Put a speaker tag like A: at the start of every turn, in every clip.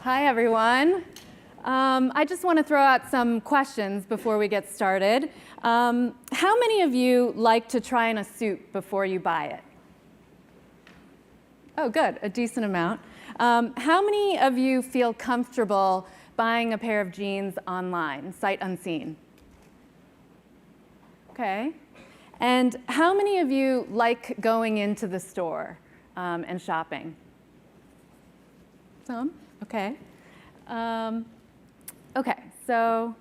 A: Hi, everyone. I just want to throw out some questions before we get started. How many of you like to try on a suit before you buy it? Oh, good, a decent amount. How many of you feel comfortable buying a pair of jeans online, sight unseen? Okay. And how many of you like going into the store and shopping? Some? Okay. Okay, so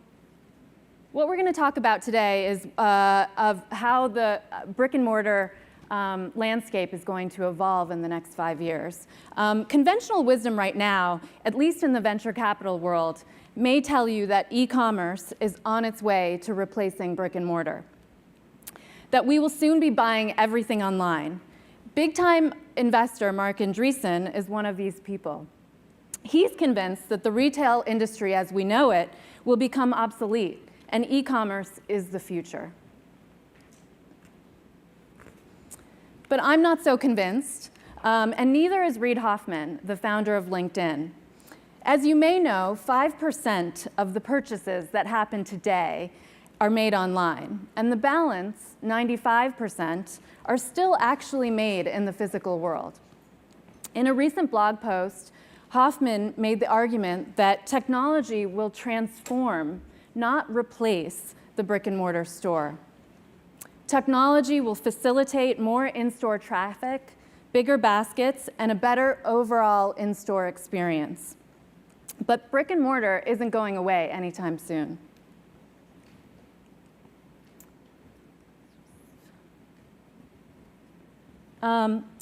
A: what we're going to talk about today is of how the brick and mortar landscape is going to evolve in the next 5 years. Conventional wisdom right now, at least in the venture capital world, may tell you that e-commerce is on its way to replacing brick and mortar, that we will soon be buying everything online. Big-time investor Mark Andreessen is one of these people. He's convinced that the retail industry as we know it will become obsolete, and e-commerce is the future. But I'm not so convinced, and neither is Reid Hoffman, the founder of LinkedIn. As you may know, 5% of the purchases that happen today are made online, and the balance, 95%, are still actually made in the physical world. In a recent blog post, Hoffman made the argument that technology will transform, not replace, the brick and mortar store. Technology will facilitate more in-store traffic, bigger baskets, and a better overall in-store experience. But brick and mortar isn't going away anytime soon.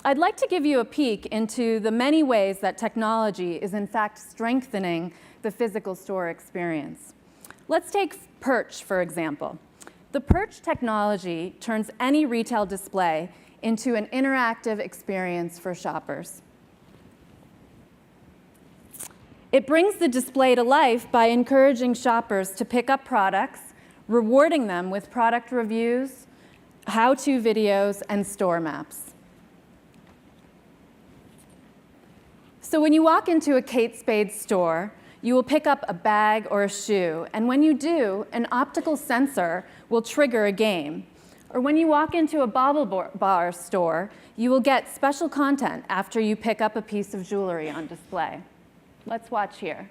A: I'd like to give you a peek into the many ways that technology is in fact strengthening the physical store experience. Let's take Perch, for example. The Perch technology turns any retail display into an interactive experience for shoppers. It brings the display to life by encouraging shoppers to pick up products, rewarding them with product reviews, how-to videos, and store maps. So when you walk into a Kate Spade store, you will pick up a bag or a shoe, and when you do, an optical sensor will trigger a game. Or when you walk into a bauble bar store, you will get special content after you pick up a piece of jewelry on display. Let's watch here.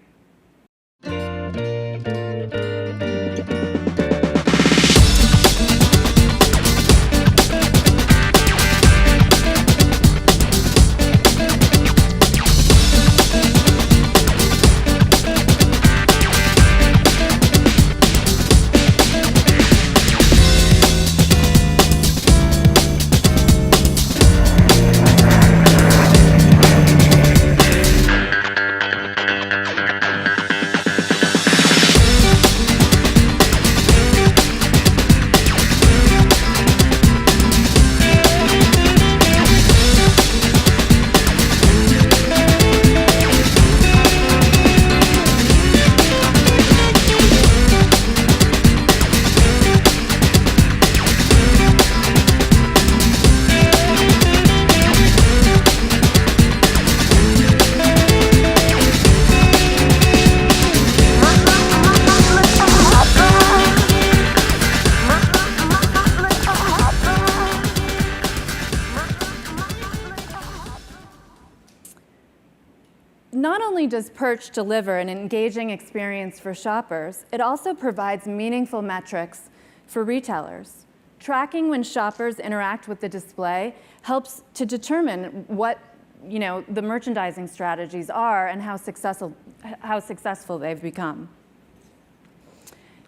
A: Not only does Perch deliver an engaging experience for shoppers, it also provides meaningful metrics for retailers. Tracking when shoppers interact with the display helps to determine what the merchandising strategies are and how successful they've become.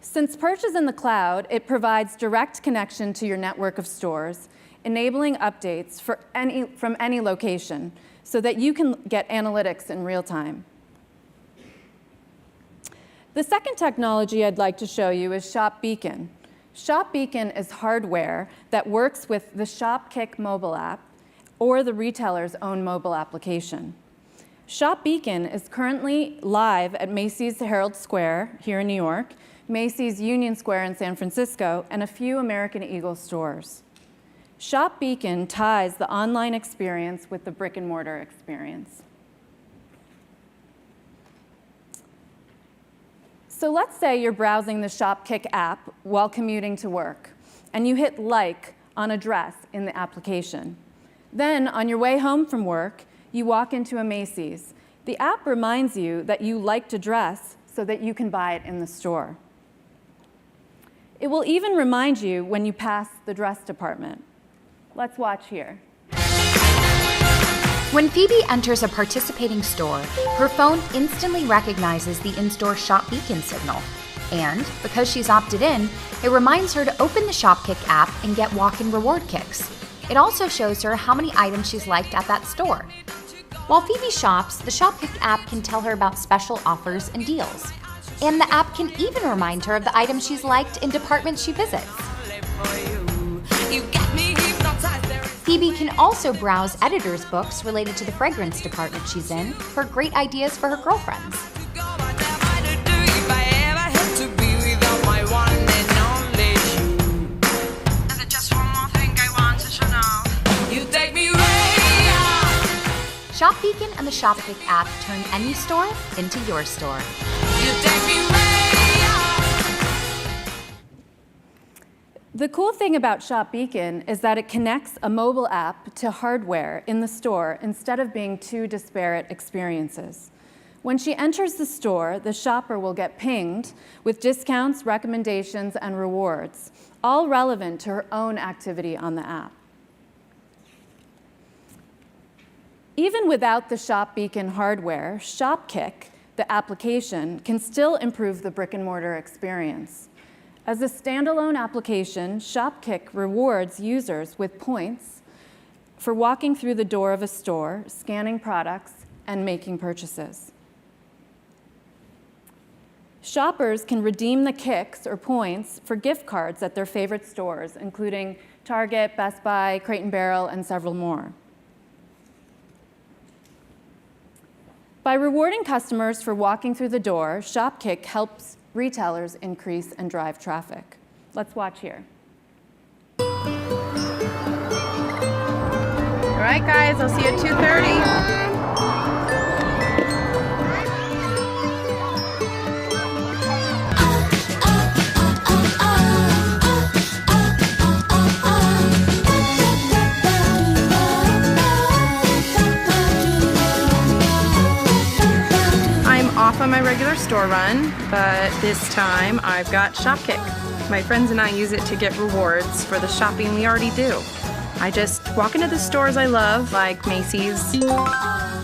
A: Since Perch is in the cloud, it provides direct connection to your network of stores, enabling updates from any location so that you can get analytics in real time. The second technology I'd like to show you is Shop Beacon. Shop Beacon is hardware that works with the Shopkick mobile app or the retailer's own mobile application. Shop Beacon is currently live at Macy's Herald Square here in New York, Macy's Union Square in San Francisco, and a few American Eagle stores. Shop Beacon ties the online experience with the brick-and-mortar experience. So let's say you're browsing the Shopkick app while commuting to work, and you hit like on a dress in the application. Then, on your way home from work, you walk into a Macy's. The app reminds you that you liked a dress so that you can buy it in the store. It will even remind you when you pass the dress department. Let's watch here.
B: When Phoebe enters a participating store, her phone instantly recognizes the in-store Shop Beacon signal. And because she's opted in, it reminds her to open the Shopkick app and get walk-in reward kicks. It also shows her how many items she's liked at that store. While Phoebe shops, the Shopkick app can tell her about special offers and deals. And the app can even remind her of the items she's liked in departments she visits. Phoebe can also browse editors' books related to the fragrance department she's in for great ideas for her girlfriends. Shop Beacon and the Shopkick app turn any store into your store.
A: The cool thing about Shop Beacon is that it connects a mobile app to hardware in the store instead of being two disparate experiences. When she enters the store, the shopper will get pinged with discounts, recommendations, and rewards, all relevant to her own activity on the app. Even without the Shop Beacon hardware, Shopkick, the application, can still improve the brick-and-mortar experience. As a standalone application, Shopkick rewards users with points for walking through the door of a store, scanning products, and making purchases. Shoppers can redeem the kicks or points for gift cards at their favorite stores, including Target, Best Buy, Crate & Barrel, and several more. By rewarding customers for walking through the door, Shopkick helps retailers increase and drive traffic. Let's watch here.
C: All right, guys, I'll see you at 2:30. Off on my regular store run, but this time I've got Shopkick. My friends and I use it to get rewards for the shopping we already do. I just walk into the stores I love, like Macy's,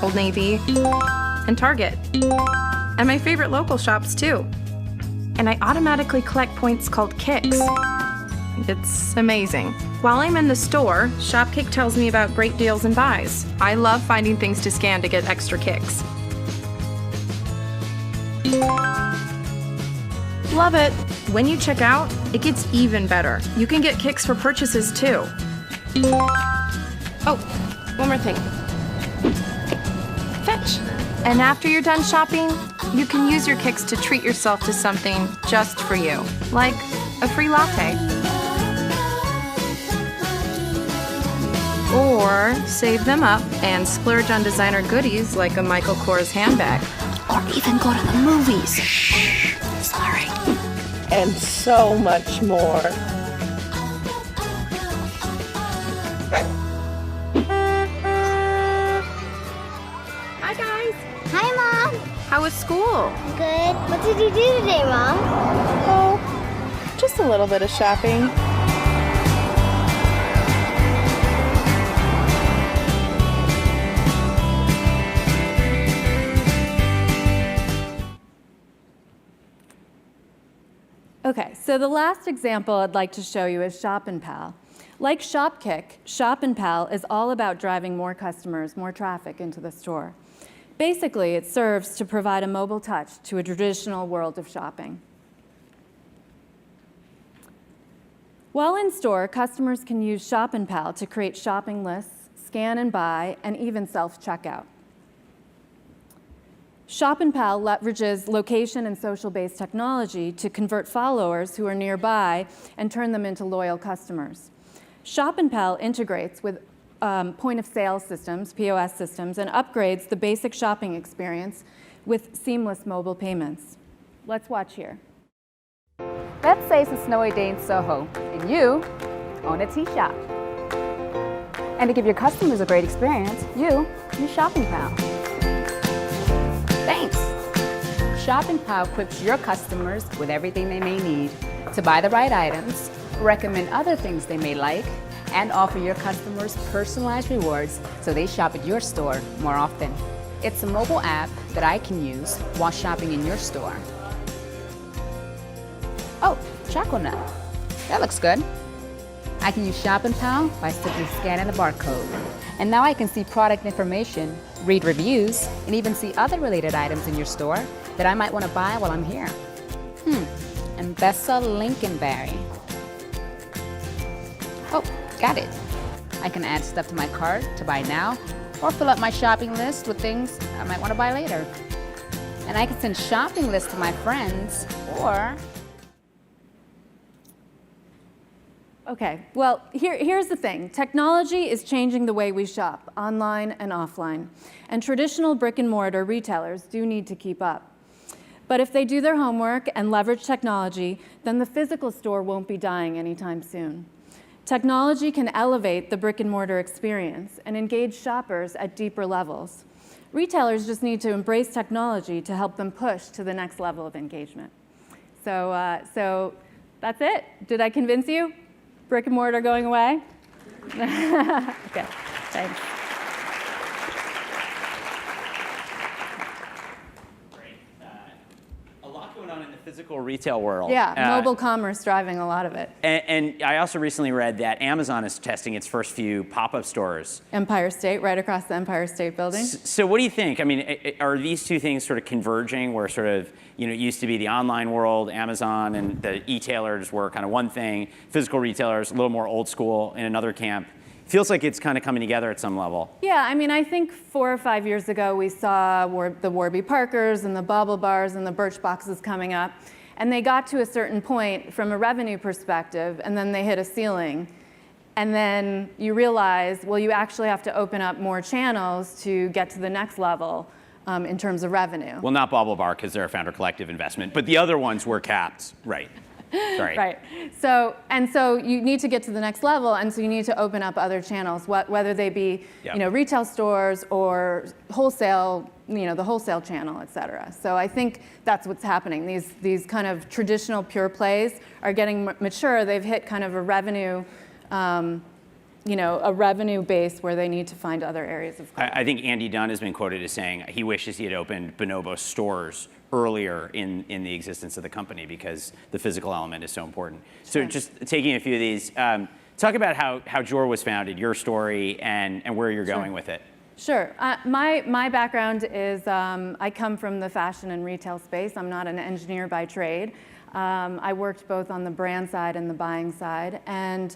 C: Old Navy, and Target, and my favorite local shops too. And I automatically collect points called kicks. It's amazing. While I'm in the store, Shopkick tells me about great deals and buys. I love finding things to scan to get extra kicks. Love it! When you check out, it gets even better. You can get kicks for purchases too. Oh, one more thing. Fetch! And after you're done shopping, you can use your kicks to treat yourself to something just for you, like a free latte. Or save them up and splurge on designer goodies like a Michael Kors handbag.
B: Or even go to the movies. Shh, sorry.
D: And so much more.
C: Hi, guys.
E: Hi, Mom.
C: How was school?
E: Good. What did you do today, Mom?
D: Oh, just a little bit of shopping.
A: Okay, so the last example I'd like to show you is Shop & Pal. Like Shopkick, Shop & Pal is all about driving more customers, more traffic into the store. Basically, it serves to provide a mobile touch to a traditional world of shopping. While in store, customers can use Shop and Pal to create shopping lists, scan and buy, and even self-checkout. Shop and Pal leverages location and social-based technology to convert followers who are nearby and turn them into loyal customers. Shop and Pal integrates with point-of-sale systems, POS systems, and upgrades the basic shopping experience with seamless mobile payments. Let's watch here.
F: Let's say it's a snowy day in Soho, and you own a tea shop. And to give your customers a great experience, you use Shop and Pal. Thanks. Shop and Pal equips your customers with everything they may need to buy the right items, recommend other things they may like, and offer your customers personalized rewards so they shop at your store more often. It's a mobile app that I can use while shopping in your store. Oh, chocolate nut. That looks good. I can use Shop and Pal by simply scanning the barcode. And now I can see product information, read reviews, and even see other related items in your store that I might want to buy while I'm here. And that's a Lincolnberry. Oh, got it. I can add stuff to my cart to buy now, or fill up my shopping list with things I might want to buy later. And I can send shopping lists to my friends, or
A: Okay, well, here's the thing. Technology is changing the way we shop, online and offline. And traditional brick and mortar retailers do need to keep up. But if they do their homework and leverage technology, then the physical store won't be dying anytime soon. Technology can elevate the brick and mortar experience and engage shoppers at deeper levels. Retailers just need to embrace technology to help them push to the next level of engagement. So that's it. Did I convince you? Brick and mortar going away? Okay, thanks.
G: Great. A lot going on in the physical retail world.
A: Yeah, mobile commerce driving a lot of it.
G: And I also recently read that Amazon is testing its first few pop-up stores.
A: Empire State, right across the Empire State Building.
G: So what do you think? I mean, are these two things sort of converging where sort of, you know, it used to be the online world, Amazon and the e-tailers were kind of one thing, physical retailers a little more old school in another camp. Feels like it's kind of coming together at some level.
A: Yeah, I mean, I think 4 or 5 years ago we saw the Warby Parkers and the Bobble Bars and the Birchboxes coming up, and they got to a certain point from a revenue perspective, and then they hit a ceiling. And then you realize, well, you actually have to open up more channels to get to the next level in terms of revenue.
G: Well, not Bobble Bar because they're a founder collective investment, but the other ones were capped, right? Sorry.
A: Right. So you need to get to the next level, and so you need to open up other channels, whether they be retail stores or wholesale, the wholesale channel, et cetera. So I think that's what's happening. These kind of traditional pure plays are getting mature. They've hit kind of a revenue. A revenue base where they need to find other areas of growth.
G: I think Andy Dunn has been quoted as saying he wishes he had opened Bonobo stores earlier in the existence of the company because the physical element is so important. So just taking a few of these, talk about how Joor was founded, your story, and where you're going with it.
A: Sure. My background is I come from the fashion and retail space. I'm not an engineer by trade. I worked both on the brand side and the buying side, and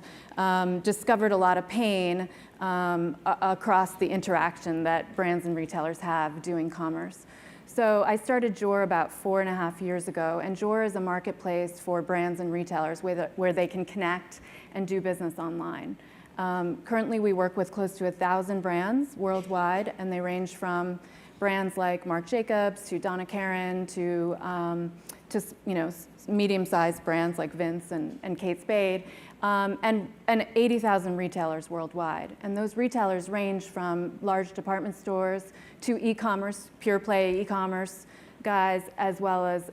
A: discovered a lot of pain across the interaction that brands and retailers have doing commerce. So I started Joor about 4.5 years ago, and Joor is a marketplace for brands and retailers where they can connect and do business online. Currently, we work with close to 1,000 brands worldwide, and they range from brands like Marc Jacobs to Donna Karan to medium-sized brands like Vince and Kate Spade, and 80,000 retailers worldwide. And those retailers range from large department stores to e-commerce, pure play e-commerce guys, as well as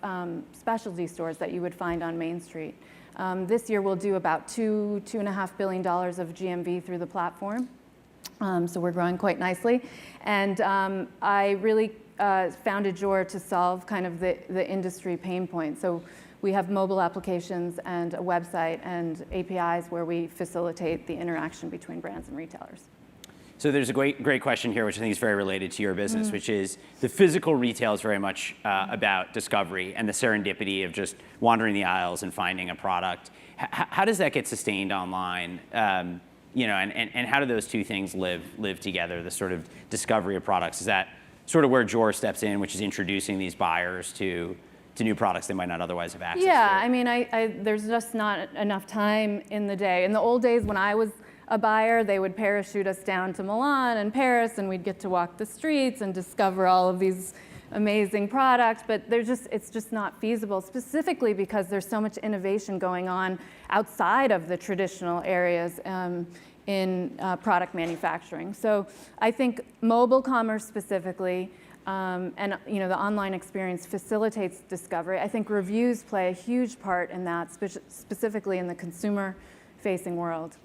A: specialty stores that you would find on Main Street. This year we'll do about $2.5 billion of GMV through the platform. So we're growing quite nicely. And I really founded Joor to solve kind of the industry pain point. So we have mobile applications and a website and APIs where we facilitate the interaction between brands and retailers.
G: So there's a great question here, which I think is very related to your business, which is the physical retail is very much about discovery and the serendipity of just wandering the aisles and finding a product. How does that get sustained online? You know, and how do those two things live together? The sort of discovery of products, is that sort of where Joor steps in, which is introducing these buyers to new products they might not otherwise have access to?
A: Yeah, I mean, there's just not enough time in the day. In the old days when I was a buyer, they would parachute us down to Milan and Paris, and we'd get to walk the streets and discover all of these amazing products, but it's just not feasible, specifically because there's so much innovation going on outside of the traditional areas in product manufacturing. So I think mobile commerce specifically, and you know, the online experience facilitates discovery. I think reviews play a huge part in that, specifically in the consumer-facing world.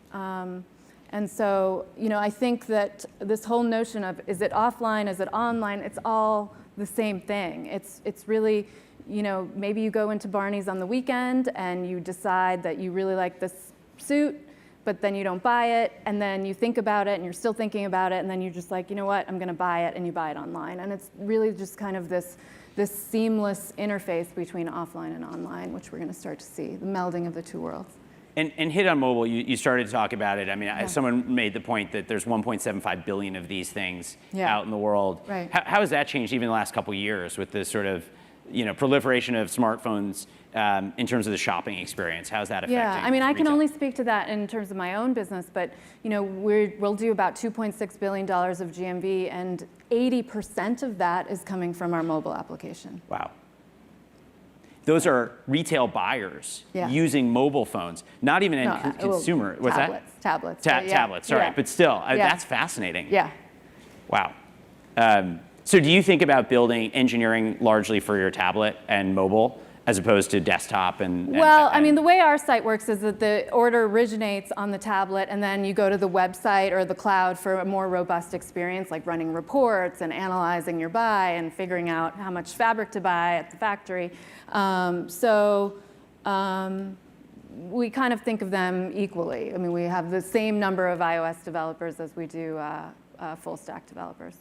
A: And so, you know, I think that this whole notion of, is it offline, is it online, it's all the same thing. It's really, you know, maybe you go into Barney's on the weekend and you decide that you really like this suit, but then you don't buy it, and then you think about it and you're still thinking about it, and then you're just like, you know what, I'm gonna buy it, and you buy it online. And it's really just kind of this seamless interface between offline and online, which we're gonna start to see, the melding of the two worlds.
G: And hit on mobile, you started to talk about it. I mean, someone made the point that there's 1.75 billion of these things out in the world.
A: Right.
G: How has that changed even the last couple of years with this sort of, you know, proliferation of smartphones in terms of the shopping experience? How's that affecting
A: Yeah, I mean, I can
G: retail?
A: only speak to that in terms of my own business, but you know, we'll do about $2.6 billion of GMV, and 80% of that is coming from our mobile application.
G: Wow. Those are retail buyers using mobile phones, not even consumer. What's
A: tablets,
G: that?
A: Tablets.
G: Tablets, sorry. But still, that's fascinating.
A: Yeah.
G: Wow. So do you think about building engineering largely for your tablet and mobile as opposed to desktop
A: Well, I mean, the way our site works is that the order originates on the tablet, and then you go to the website or the cloud for a more robust experience, like running reports and analyzing your buy and figuring out how much fabric to buy at the factory. We kind of think of them equally. I mean, we have the same number of iOS developers as we do full stack developers.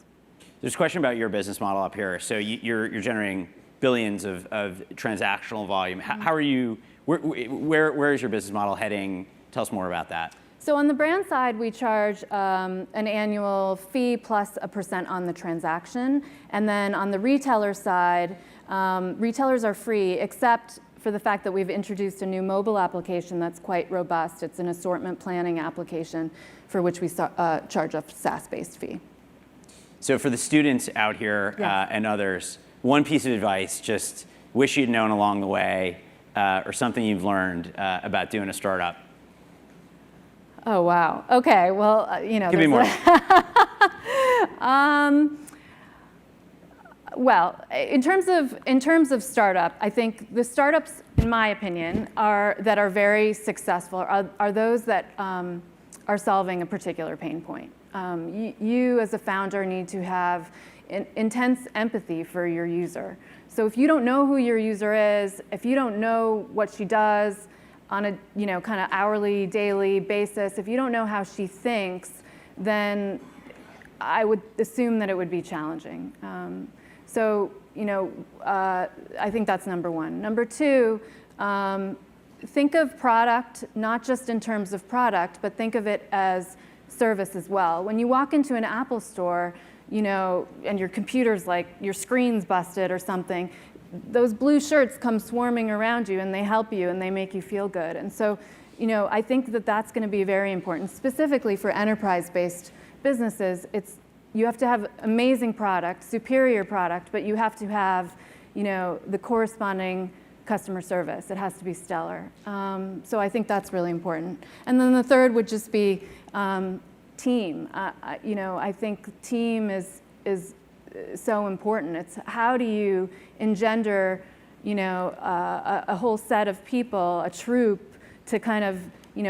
G: There's a question about your business model up here. So you're generating billions of transactional volume. How are you, where is your business model heading? Tell us more about that.
A: So on the brand side, we charge an annual fee plus a % on the transaction. And then on the retailer side, retailers are free, except for the fact that we've introduced a new mobile application that's quite robust. It's an assortment planning application for which we charge a SaaS-based fee.
G: So for the students out here and others, one piece of advice, just wish you'd known along the way, or something you've learned about doing a startup.
A: Oh, wow. Okay, well, you know.
G: Give me more.
A: Well, in terms of startup, I think the startups, in my opinion, that are very successful are those that are solving a particular pain point. You as a founder need to have intense empathy for your user. So if you don't know who your user is, if you don't know what she does on a kind of hourly, daily basis, if you don't know how she thinks, then I would assume that it would be challenging. So I think that's number one. Number two, think of product not just in terms of product, but think of it as service as well. When you walk into an Apple store, and your computer's like, your screen's busted or something, those blue shirts come swarming around you and they help you and they make you feel good. And so, I think that that's going to be very important, specifically for enterprise-based businesses. You have to have amazing product, superior product, but you have to have, the corresponding customer service. It has to be stellar. So I think that's really important. And then the third would just be team. I think team is so important. It's how do you engender, a whole set of people, a troupe, to kind of,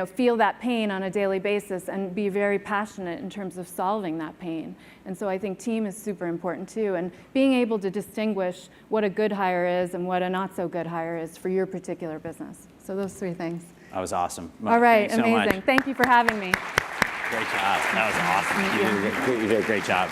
A: feel that pain on a daily basis and be very passionate in terms of solving that pain. And so I think team is super important too, and being able to distinguish what a good hire is and what a not so good hire is for your particular business. So those three things.
G: That was awesome.
A: All right,
G: Thanks so
A: amazing.
G: much.
A: Thank you for having me.
G: Great job. That was awesome. You did a great job.